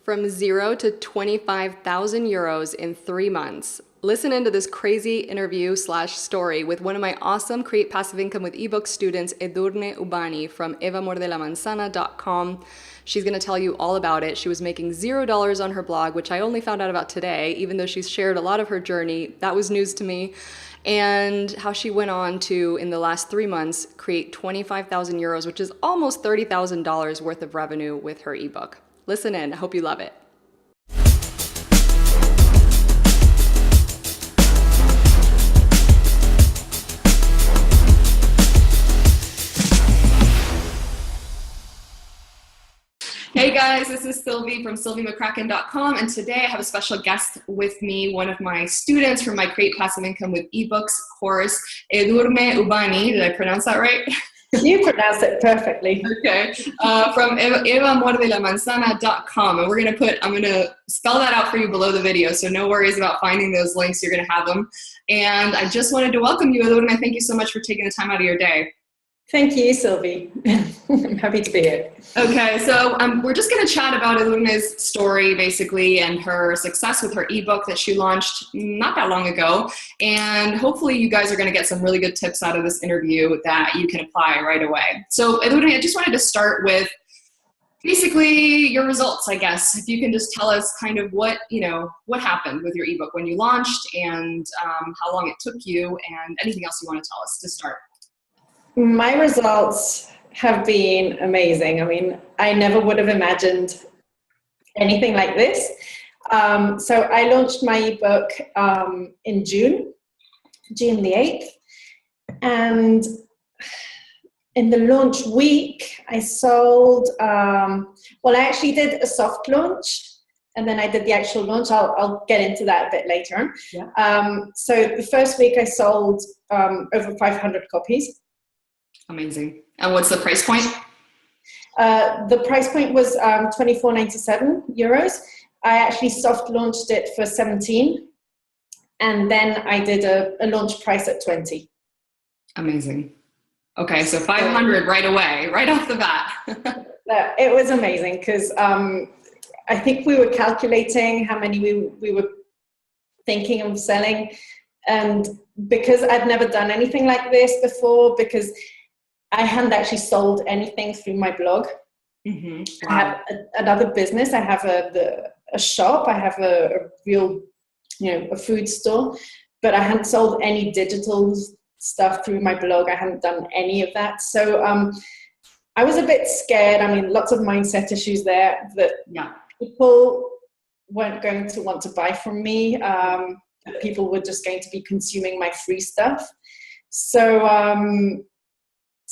from 0 to 25,000 euros in 3 months. Listen into this crazy interview/story with one of my awesome Create Passive Income with ebook students, Edurne Ubani from evamordelamanzana.com. She's going to tell you all about it. She was making $0 on her blog, which I only found out about today, even though she's shared a lot of her journey. That was news to me. And how she went on to, in the last 3 months, create 25,000 euros, which is almost $30,000 worth of revenue with her ebook. Listen in. I hope you love it. Hey guys, this is Sylvie from sylviemccracken.com, and today I have a special guest with me, one of my students from my Create Passive Income with eBooks course, Edurne Ubani. Did I pronounce that right? You pronounced it perfectly. Okay. From evamordelamanzana.com, and I'm going to spell that out for you below the video, so no worries about finding those links. You're going to have them. And I just wanted to welcome you, Edurne. Thank you so much for taking the time out of your day. Thank you, Sylvie. I'm happy to be here. Okay, so we're just going to chat about Edurne's story, basically, and her success with her ebook that she launched not that long ago. And hopefully you guys are going to get some really good tips out of this interview that you can apply right away. So Edurne, I just wanted to start with basically your results, I guess. If you can just tell us kind of what happened with your ebook when you launched, and how long it took you, and anything else you want to tell us to start. My results have been amazing. I mean, I never would have imagined anything like this. So I launched my ebook in June the 8th. And in the launch week, I sold, I actually did a soft launch, and then I did the actual launch. I'll get into that a bit later on. Yeah. So the first week I sold over 500 copies. Amazing. And what's the price point? The price point was €24.97. I actually soft launched it for 17, and then I did a launch price at 20. Amazing. Okay, so 500 right away, right off the bat. It was amazing because I think we were calculating how many we were thinking of selling, and because I'd never done anything like this before, because I hadn't actually sold anything through my blog. Mm-hmm. Wow. I have another business. I have a shop. I have a real, a food store, but I hadn't sold any digital stuff through my blog. I hadn't done any of that. So I was a bit scared. I mean, lots of mindset issues there that people weren't going to want to buy from me. People were just going to be consuming my free stuff. So,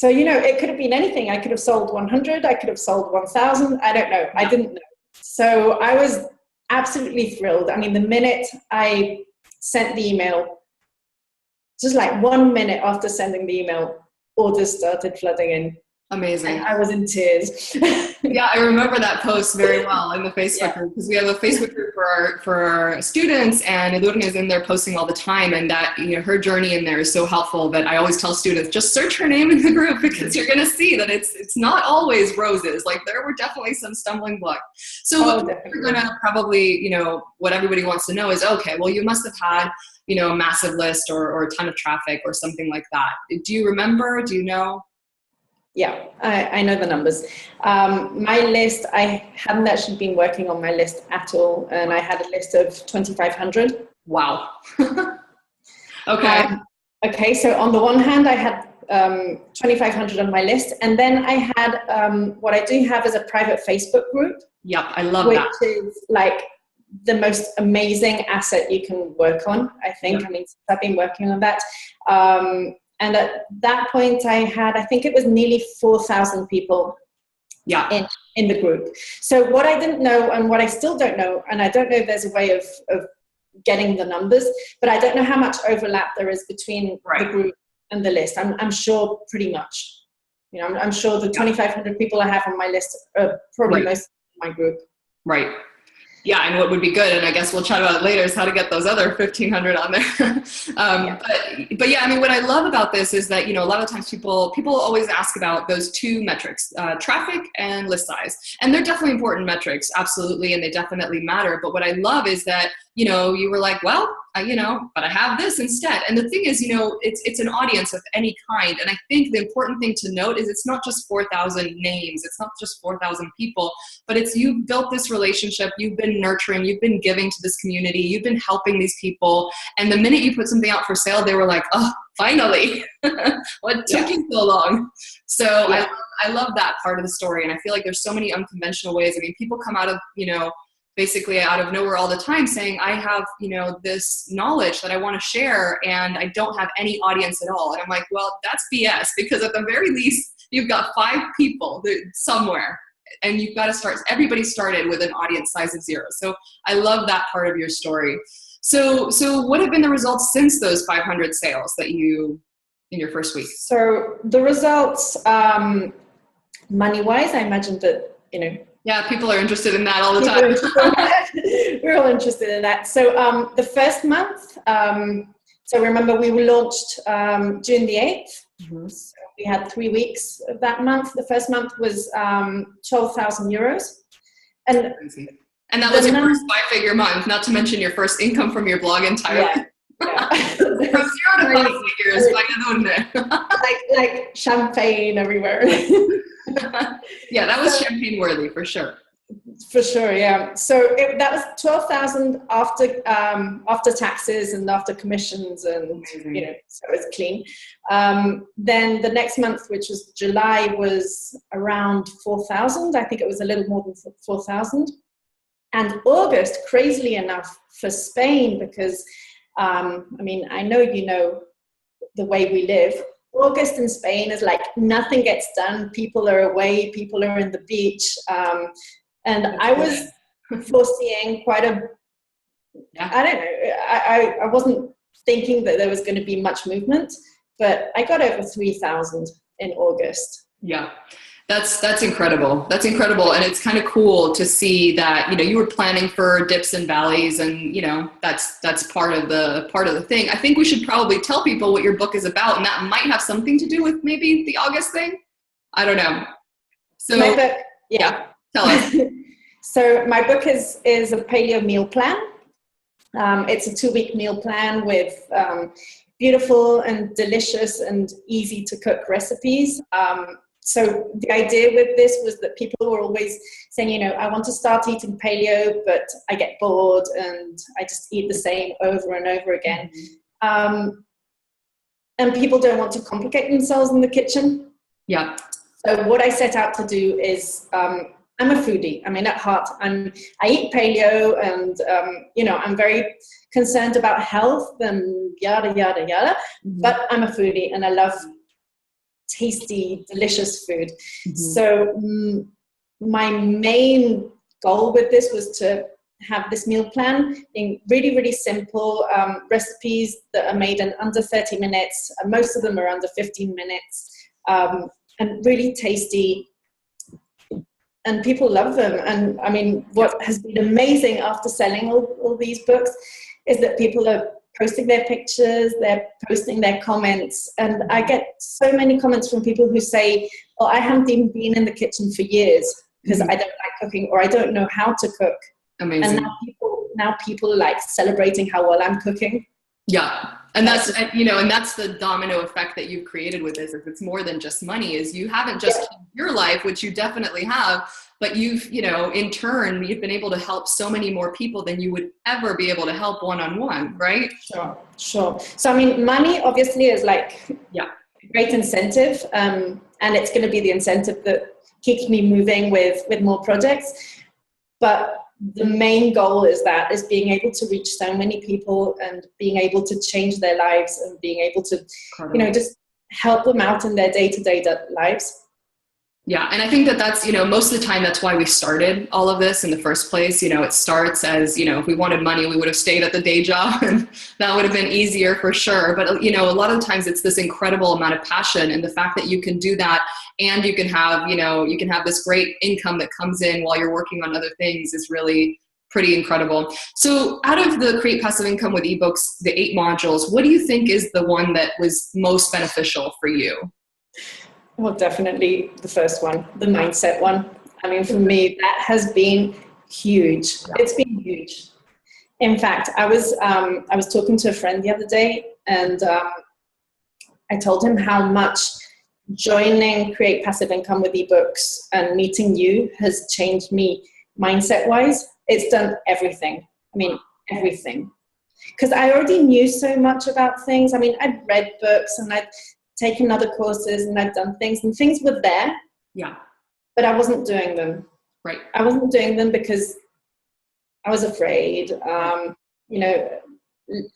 it could have been anything. I could have sold 100. I could have sold 1,000. I don't know. I didn't know. So I was absolutely thrilled. I mean, the minute I sent the email, just like 1 minute after sending the email, orders started flooding in. Amazing. And I was in tears. Yeah, I remember that post very well in the Facebook group, because we have a Facebook group for our students, and Edurne is in there posting all the time, and that her journey in there is so helpful that I always tell students, just search her name in the group, because you're going to see that it's not always roses. Like, there were definitely some stumbling blocks. So we're going to probably, what everybody wants to know is, okay, well, you must have had a massive list or a ton of traffic or something like that. Do you remember? Do you know? Yeah, I know the numbers. My list, I hadn't actually been working on my list at all, and I had a list of 2,500. Wow. Okay. Okay, so on the one hand, I had 2,500 on my list, and then I had, what I do have is a private Facebook group. Yep, I love that. Which is like the most amazing asset you can work on, I think. Yep. I mean, I've been working on that. And at that point, I think it was nearly 4,000 people in the group. So what I didn't know, and what I still don't know, and I don't know if there's a way of getting the numbers, but I don't know how much overlap there is between the group and the list. I'm sure pretty much. I'm sure the 2,500 people I have on my list are probably most of my group. Right. Yeah, and what would be good, and I guess we'll chat about it later, is how to get those other 1,500 on there. Yeah. But yeah, I mean, what I love about this is that, you know, a lot of times people always ask about those two metrics, traffic and list size. And they're definitely important metrics, absolutely, and they definitely matter. But what I love is that, you know, you were like, well, you know, but I have this instead. And the thing is, you know, it's an audience of any kind. And I think the important thing to note is it's not just 4,000 names. It's not just 4,000 people, but it's you've built this relationship. You've been nurturing. You've been giving to this community. You've been helping these people. And the minute you put something out for sale, they were like, oh, finally. What took you so long? So Yeah. I love that part of the story. And I feel like there's so many unconventional ways. I mean, people come out of, you know, basically out of nowhere all the time saying, I have, you know, this knowledge that I want to share and I don't have any audience at all. And I'm like, well, that's BS, because at the very least, you've got 5 people somewhere and you've got to start, everybody started with an audience size of 0. So I love that part of your story. So what have been the results since those 500 sales that you, in your first week? So the results, money-wise, I imagine that, you know, yeah, people are interested in that all the time. We're all interested in that. So the first month, so remember we were launched June the 8th. Mm-hmm. So we had 3 weeks of that month. The first month was 12,000 euros. And that was your first 5-figure month, not to mention your first income from your blog entirely. Yeah. From 0 to 5 figures, by Edurne. like champagne everywhere. Yeah, that was champagne worthy for sure. For sure, yeah. So that was 12,000 after taxes and after commissions, and Amazing. you know, so it's clean. Then the next month, which was July, was around 4,000. I think it was a little more than 4,000. And August, crazily enough, for Spain, because I mean, I know you know the way we live. August in Spain is like nothing gets done. People are away. People are in the beach. And I was foreseeing quite a, I don't know, I wasn't thinking that there was going to be much movement, but I got over 3,000 in August. Yeah. That's incredible. That's incredible. And it's kind of cool to see that, you know, you were planning for dips and valleys, and, you know, that's part of the thing. I think we should probably tell people what your book is about, and that might have something to do with maybe the August thing. I don't know. So my book, yeah. Tell us. So my book is a paleo meal plan. It's a 2-week meal plan with beautiful and delicious and easy to cook recipes. So the idea with this was that people were always saying, you know, I want to start eating paleo, but I get bored and I just eat the same over and over again. And people don't want to complicate themselves in the kitchen. Yeah. So what I set out to do is, I'm a foodie. I mean, at heart, I eat paleo, and you know, I'm very concerned about health and yada yada yada. Mm-hmm. But I'm a foodie, and I love tasty, delicious food. Mm-hmm. So my main goal with this was to have this meal plan in really, really simple recipes that are made in under 30 minutes. Most of them are under 15 minutes, and really tasty. And people love them. And I mean, what has been amazing after selling all these books is that people are posting their pictures, they're posting their comments. And I get so many comments from people who say, oh, I haven't even been in the kitchen for years because I don't like cooking, or I don't know how to cook. Amazing. And now people like celebrating how well I'm cooking. Yeah. And that's, you know, and that's the domino effect that you've created with this. Is it's more than just money. Is you haven't just changed your life, which you definitely have, but you've, you know, in turn, you've been able to help so many more people than you would ever be able to help one-on-one, right? Sure. So, I mean, money obviously is like a great incentive, and it's going to be the incentive that keeps me moving with more projects. But the main goal is being able to reach so many people and being able to change their lives and being able to, you know, just help them out in their day-to-day lives. Yeah. And I think that's, you know, most of the time, that's why we started all of this in the first place. You know, it starts as, you know, if we wanted money, we would have stayed at the day job, and that would have been easier for sure. But, you know, a lot of the times it's this incredible amount of passion, and the fact that you can do that, and you can have, you know, you can have this great income that comes in while you're working on other things is really pretty incredible. So out of the Create Passive Income with eBooks, the 8 modules, what do you think is the one that was most beneficial for you? Well, definitely the first one, the mindset one. I mean, for me, that has been huge. Yeah. It's been huge. In fact, I was talking to a friend the other day, and I told him how much joining Create Passive Income with eBooks and meeting you has changed me mindset-wise. It's done everything. I mean, everything. Because I already knew so much about things. I mean, I'd read books and I'd taken other courses and I'd done things, and things were there. Yeah. But I wasn't doing them. Right. I wasn't doing them because I was afraid, you know,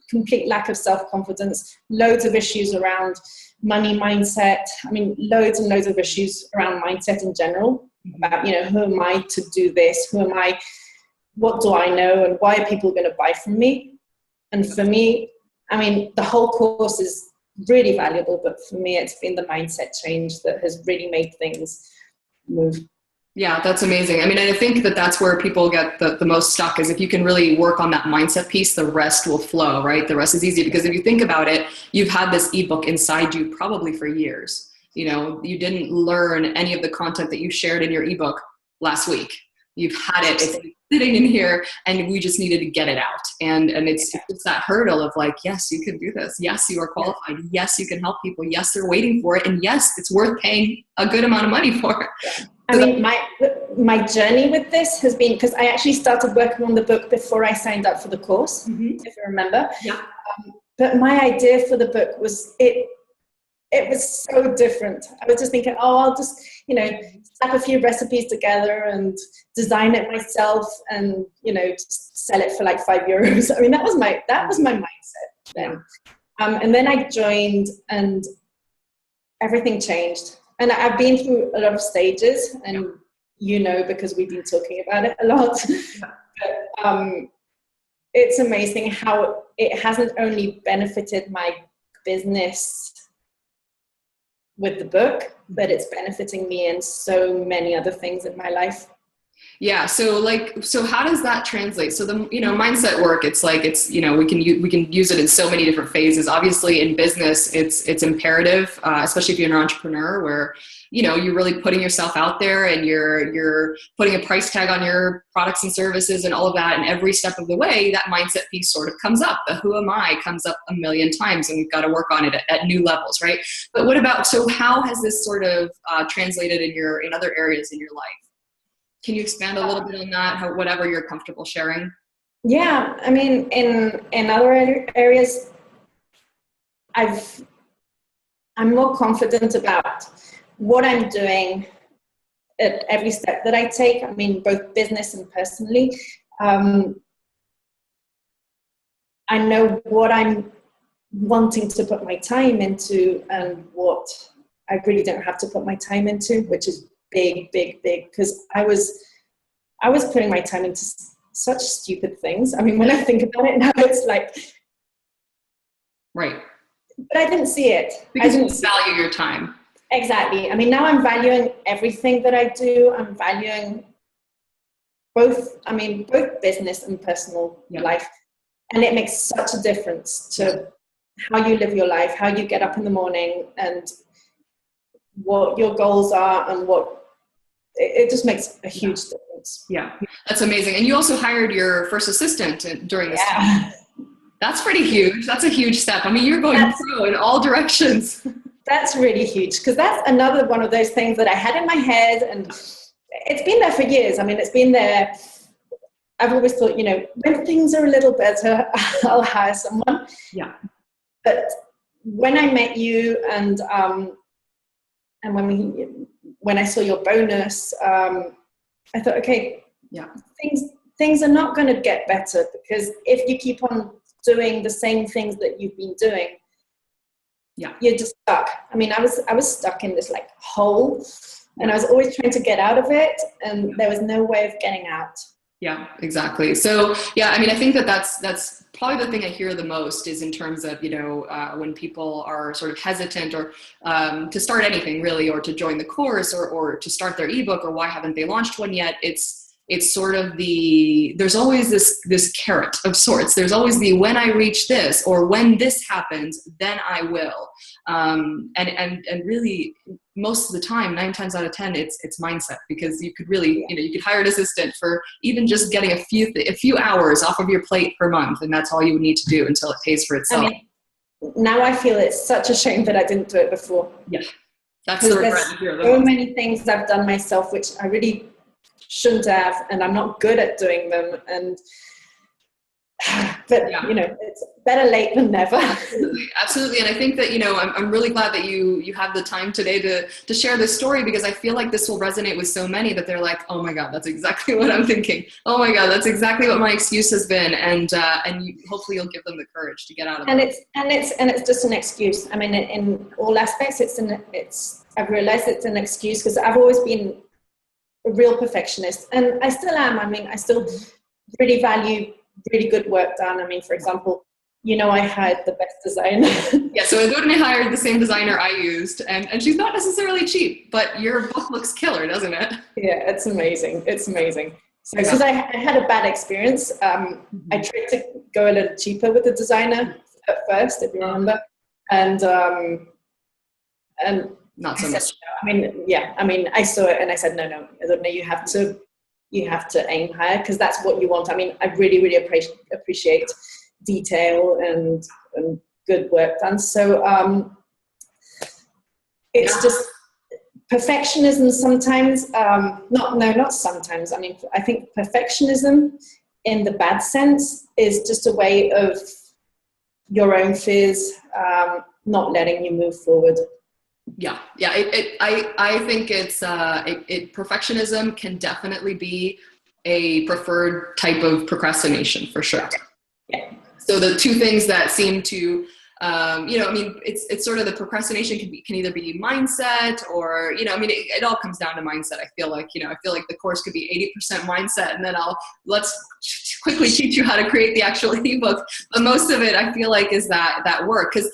complete lack of self-confidence, loads of issues around money mindset. I mean, loads and loads of issues around mindset in general, about, you know, who am I to do this? Who am I? What do I know? And why are people going to buy from me? And for me, I mean, the whole course is really valuable, but for me, it's been the mindset change that has really made things move. Yeah, that's amazing. I mean, I think that that's where people get the most stuck, is if you can really work on that mindset piece, the rest will flow, right? The rest is easy, because if you think about it, you've had this ebook inside you probably for years. You know, you didn't learn any of the content that you shared in your ebook last week. You've had it, it's sitting in here, and we just needed to get it out. And it's that hurdle of like, yes, you can do this. Yes, you are qualified. Yes, you can help people. Yes, they're waiting for it. And yes, it's worth paying a good amount of money for. I mean, my journey with this has been, because I actually started working on the book before I signed up for the course, if you remember. Yeah. But my idea for the book was, it was so different. I was just thinking, oh, I'll just, you know, slap a few recipes together and design it myself and, you know, just sell it for like €5. I mean, that was my mindset then. And then I joined and everything changed. And I've been through a lot of stages, and you know, because we've been talking about it a lot. But, it's amazing how it hasn't only benefited my business with the book, but it's benefiting me in so many other things in my life. Yeah. So how does that translate? So the, you know, mindset work, it's like, it's, you know, we can use it in so many different phases. Obviously in business, it's imperative, especially if you're an entrepreneur, where, you know, you're really putting yourself out there and you're putting a price tag on your products and services and all of that. And every step of the way, that mindset piece sort of comes up. The who am I comes up a million times, and we've got to work on it at new levels. Right. But what about, so how has this sort of translated in other areas in your life? Can you expand a little bit on that, whatever you're comfortable sharing? Yeah, I mean, in other areas, I'm more confident about what I'm doing at every step that I take. I mean, both business and personally. I know what I'm wanting to put my time into and what I really don't have to put my time into, which is big, because I was putting my time into such stupid things. I mean, when I think about it now, it's like, right. But I didn't see it. Because you value your time. Exactly. I mean, now I'm valuing everything that I do. I'm valuing both business and personal life. And it makes such a difference to how you live your life, how you get up in the morning, and what your goals are, and it just makes a huge difference. Yeah, that's amazing. And you also hired your first assistant during this time. That's pretty huge. That's a huge step. I mean, you're going through in all directions. That's really huge, because that's another one of those things that I had in my head, and it's been there for years. I mean, it's been there. I've always thought, you know, when things are a little better, I'll hire someone. Yeah. But when I met you and when I saw your bonus, I thought, okay, things are not going to get better, because if you keep on doing the same things that you've been doing, you're just stuck. I mean, I was stuck in this like hole, and I was always trying to get out of it, and there was no way of getting out. Yeah, exactly. So, yeah, I mean, I think that's probably the thing I hear the most, is in terms of, you know, when people are sort of hesitant or to start anything really, or to join the course or to start their ebook, or why haven't they launched one yet? It's it's sort of there's always this carrot of sorts. There's always when I reach this, or when this happens, then I will. And really most of the time, 9 times out of 10, it's mindset, because you could really, you could hire an assistant for even just getting a few hours off of your plate per month. And that's all you would need to do until it pays for itself. Now I feel it's such a shame that I didn't do it before. Yeah. That's the regret. There's so many things I've done myself, which I really shouldn't have, and I'm not good at doing them. But it's better late than never. Absolutely. And I think that, I'm really glad that you have the time today to share this story, because I feel like this will resonate with so many that they're like, oh my God, that's exactly what I'm thinking. Oh my God, that's exactly what my excuse has been. And hopefully you'll give them the courage to get out of it. And it's just an excuse. I mean, in all aspects, I've realized it's an excuse, because I've always been a real perfectionist, and I still am. I mean, I still really value really good work done. I mean, for example, I hired the best designer. Yeah, so Edurne hired the same designer I used, and she's not necessarily cheap, but your book looks killer, doesn't it? Yeah, it's amazing. It's amazing. So because I had a bad experience, I tried to go a little cheaper with the designer at first, if you remember, and not so much. I saw it and I said, no, Edurne, you have to aim higher, because that's what you want. I mean, I really, really appreciate detail and good work done. So it's just perfectionism sometimes. Not sometimes. I mean, I think perfectionism in the bad sense is just a way of your own fears not letting you move forward. Yeah. I think perfectionism can definitely be a preferred type of procrastination, for sure. Yeah. So the two things that seem to, it's sort of the procrastination can either be mindset or, it all comes down to mindset. I feel like the course could be 80% mindset, and then let's quickly teach you how to create the actual ebook. But most of it, I feel like, is that work. Because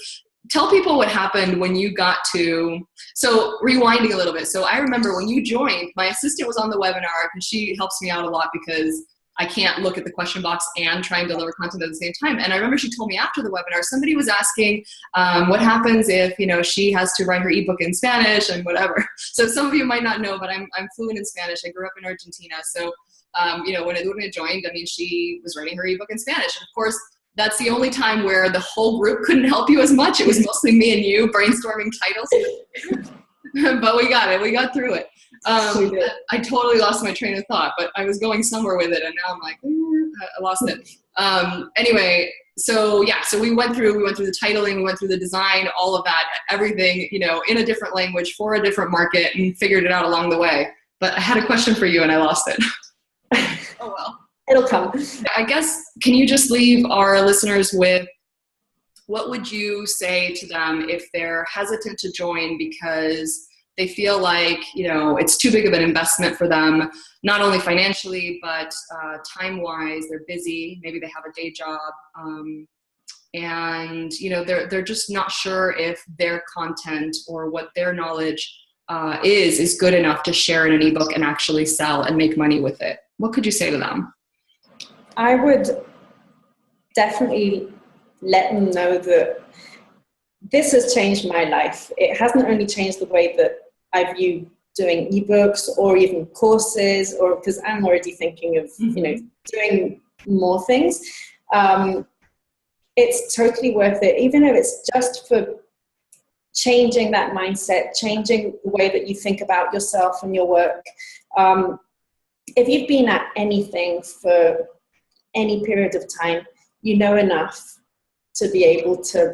tell people what happened when you got to, so rewinding a little bit. So I remember when you joined, my assistant was on the webinar, and she helps me out a lot because I can't look at the question box and try and deliver content at the same time. And I remember she told me after the webinar, somebody was asking what happens if, she has to write her ebook in Spanish and whatever. So some of you might not know, but I'm fluent in Spanish. I grew up in Argentina. So, when Edurne joined, she was writing her ebook in Spanish. And of course, that's the only time where the whole group couldn't help you as much. It was mostly me and you brainstorming titles. But we got it. We got through it. I totally lost my train of thought, but I was going somewhere with it, and now I'm like, I lost it. Anyway, so we went through the titling, we went through the design, all of that, everything, in a different language for a different market, and figured it out along the way. But I had a question for you and I lost it. Oh well. It'll come. I guess, can you just leave our listeners with, what would you say to them if they're hesitant to join because they feel like, it's too big of an investment for them, not only financially, but time-wise, they're busy, maybe they have a day job, and, they're just not sure if their content or what their knowledge is good enough to share in an ebook and actually sell and make money with it. What could you say to them? I would definitely let them know that this has changed my life. It hasn't only changed the way that I view doing ebooks or even courses, or because I'm already thinking of, doing more things. It's totally worth it, even if it's just for changing that mindset, changing the way that you think about yourself and your work. If you've been at anything for any period of time, you know enough to be able to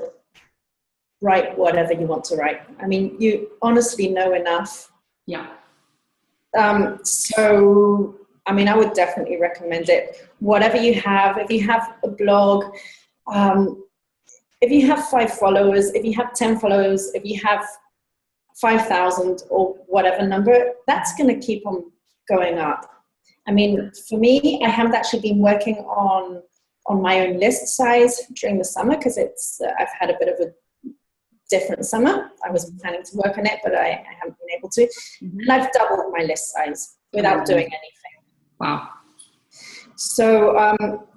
write whatever you want to write. I mean, you honestly know enough. Yeah. So, I would definitely recommend it. Whatever you have, if you have a blog, if you have 5 followers, if you have 10 followers, if you have 5,000 or whatever number, that's going to keep on going up. For me, I haven't actually been working on my own list size during the summer because I've had a bit of a different summer. I was planning to work on it, but I haven't been able to. And I've doubled my list size without doing anything. Wow. So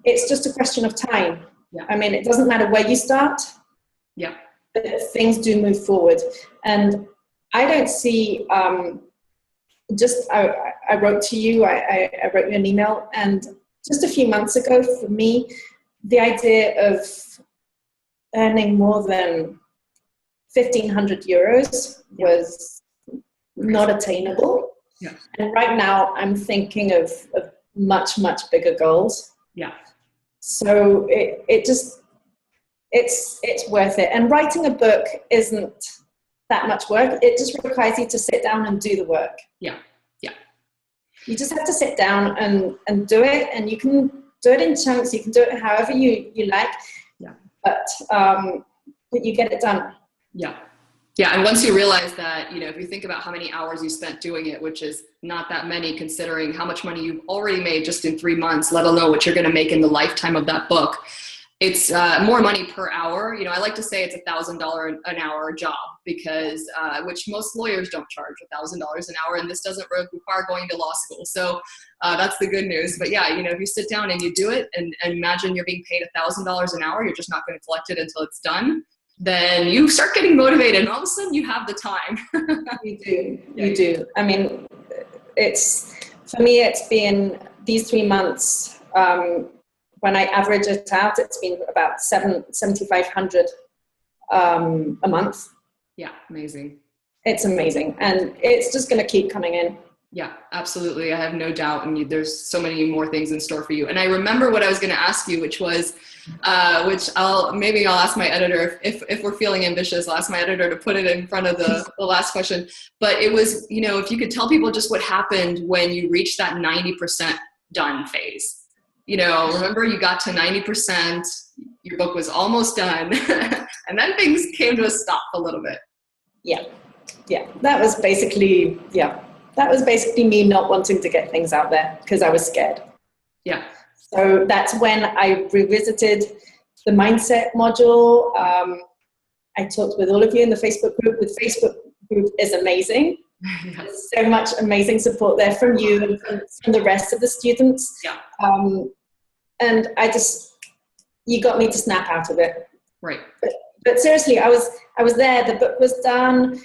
it's just a question of time. Yeah. I mean, it doesn't matter where you start. Yeah. But things do move forward. And I don't see, I wrote to you, I wrote you an email, and just a few months ago for me, the idea of earning more than 1,500 euros was not attainable. Yeah. And right now I'm thinking of much, much bigger goals. Yeah. So it's worth it. And writing a book isn't that much work. It just requires you to sit down and do the work. Yeah. Yeah. You just have to sit down and do it. And you can do it in chunks. You can do it however you like. Yeah. But you get it done. Yeah. Yeah. And once you realize that, if you think about how many hours you spent doing it, which is not that many considering how much money you've already made just in 3 months, let alone what you're going to make in the lifetime of that book, it's more money per hour. I like to say it's $1,000 an hour job because, which most lawyers don't charge $1,000 an hour. And this doesn't require going to law school. So that's the good news. But yeah, if you sit down and you do it and imagine you're being paid $1,000 an hour, you're just not going to collect it until it's done. Then you start getting motivated and all of a sudden you have the time. You do. You do. I mean, for me, it's been these 3 months, when I average it out, it's been about 7,500 a month. Yeah, amazing. It's amazing. And it's just going to keep coming in. Yeah, absolutely. I have no doubt. And there's so many more things in store for you. And I remember what I was going to ask you, which was, which I'll ask my editor, if we're feeling ambitious, I'll ask my editor to put it in front of the last question. But it was, if you could tell people just what happened when you reached that 90% done phase. Remember you got to 90%, your book was almost done, and then things came to a stop a little bit. Yeah. Yeah. That was basically me not wanting to get things out there because I was scared. Yeah. So that's when I revisited the mindset module. I talked with all of you in the Facebook group. The Facebook group is amazing. Yes. There's so much amazing support there from you and from the rest of the students. Yeah. And you got me to snap out of it. Right. But seriously, I was there. The book was done.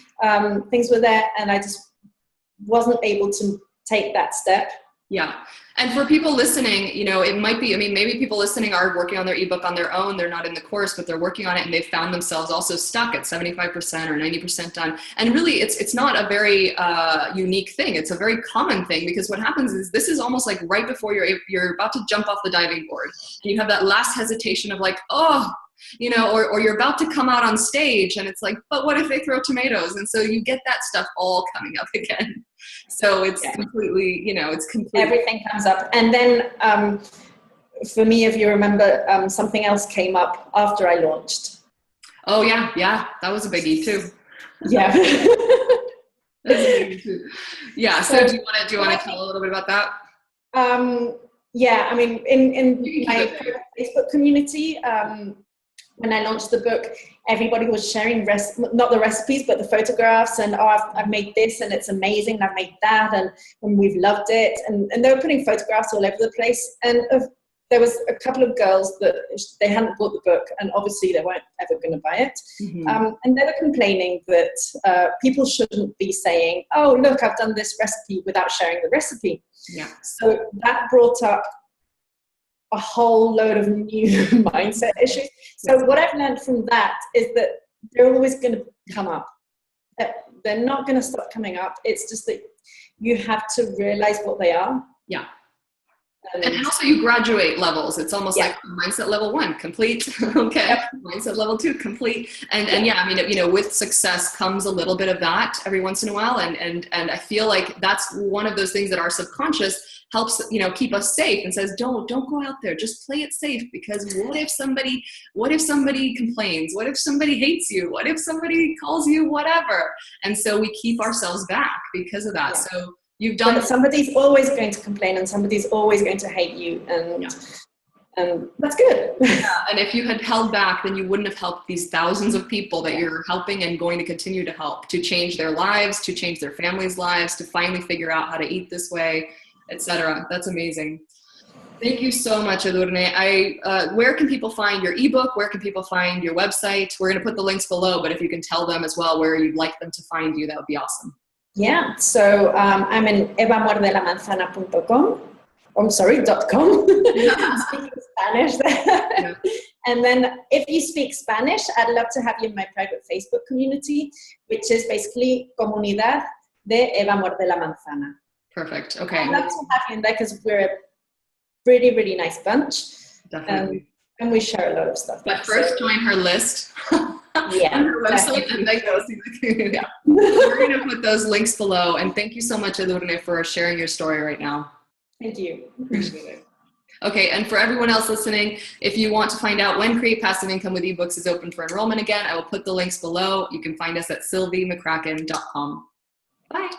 Things were there, and I just wasn't able to take that step. Yeah. And for people listening, it might be, maybe people listening are working on their ebook on their own. They're not in the course, but they're working on it and they've found themselves also stuck at 75% or 90% done. And really it's not a very unique thing. It's a very common thing because what happens is this is almost like right before you're about to jump off the diving board and you have that last hesitation of like, or you're about to come out on stage and it's like, but what if they throw tomatoes? And so you get that stuff all coming up again. So it's completely, everything comes up. And then for me, if you remember, something else came up after I launched. Oh yeah. Yeah. That was a biggie too. Yeah. Yeah. So do you want to tell a little bit about that? Yeah. In my Facebook community, when I launched the book, everybody was sharing not the recipes, but the photographs and, I've made this and it's amazing. And I've made that and we've loved it. And they were putting photographs all over the place. And there was a couple of girls that they hadn't bought the book and obviously they weren't ever going to buy it. Mm-hmm. And they were complaining that people shouldn't be saying, oh, look, I've done this recipe without sharing the recipe. Yeah. So that brought up a whole load of new mindset issues. So what I've learned from that is that they're always going to come up. They're not going to stop coming up. It's just that you have to realize what they are. Yeah. And also you graduate levels. It's almost like mindset level 1, complete. Okay. Yep. Mindset level 2, complete. And yeah, with success comes a little bit of that every once in a while. And I feel like that's one of those things that our subconscious helps, keep us safe and says, don't go out there, just play it safe. Because what if somebody complains? What if somebody hates you? What if somebody calls you whatever? And so we keep ourselves back because of that. Yeah. So you've done. But somebody's always going to complain and somebody's always going to hate you. And that's good. Yeah. And if you had held back, then you wouldn't have helped these thousands of people that you're helping and going to continue to help, to change their lives, to change their families' lives, to finally figure out how to eat this way, etc. That's amazing. Thank you so much, Edurne. Where can people find your ebook? Where can people find your website? We're going to put the links below, but if you can tell them as well where you'd like them to find you, that would be awesome. Yeah, so I'm in evamordelamanzana.com. I'm sorry, .com. Speaking Spanish. Yeah. And then if you speak Spanish, I'd love to have you in my private Facebook community, which is basically Comunidad de Eva Muerde la Manzana. Perfect. Okay. I'd love to have you in there because we're a really, really nice bunch. Definitely. And we share a lot of stuff. But first, join her list. Yeah. On her website, and then go see the community. Yeah. We're going to put those links below. And thank you so much, Edurne, for sharing your story right now. Thank you. Appreciate it. Okay, and for everyone else listening, if you want to find out when Create Passive Income with eBooks is open for enrollment again, I will put the links below. You can find us at sylviemccracken.com. Bye.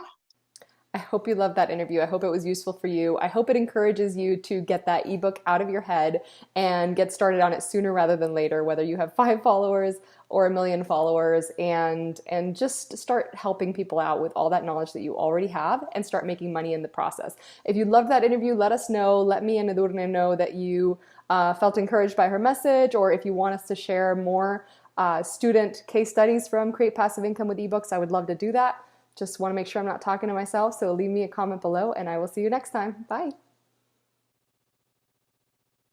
I hope you loved that interview. I hope it was useful for you. I hope it encourages you to get that ebook out of your head and get started on it sooner rather than later, whether you have 5 followers or 1 million followers, and just start helping people out with all that knowledge that you already have and start making money in the process. If you loved that interview, let us know. Let me and Edurne know that you felt encouraged by her message, or if you want us to share more student case studies from Create Passive Income with eBooks, I would love to do that. Just want to make sure I'm not talking to myself, so leave me a comment below, and I will see you next time. Bye.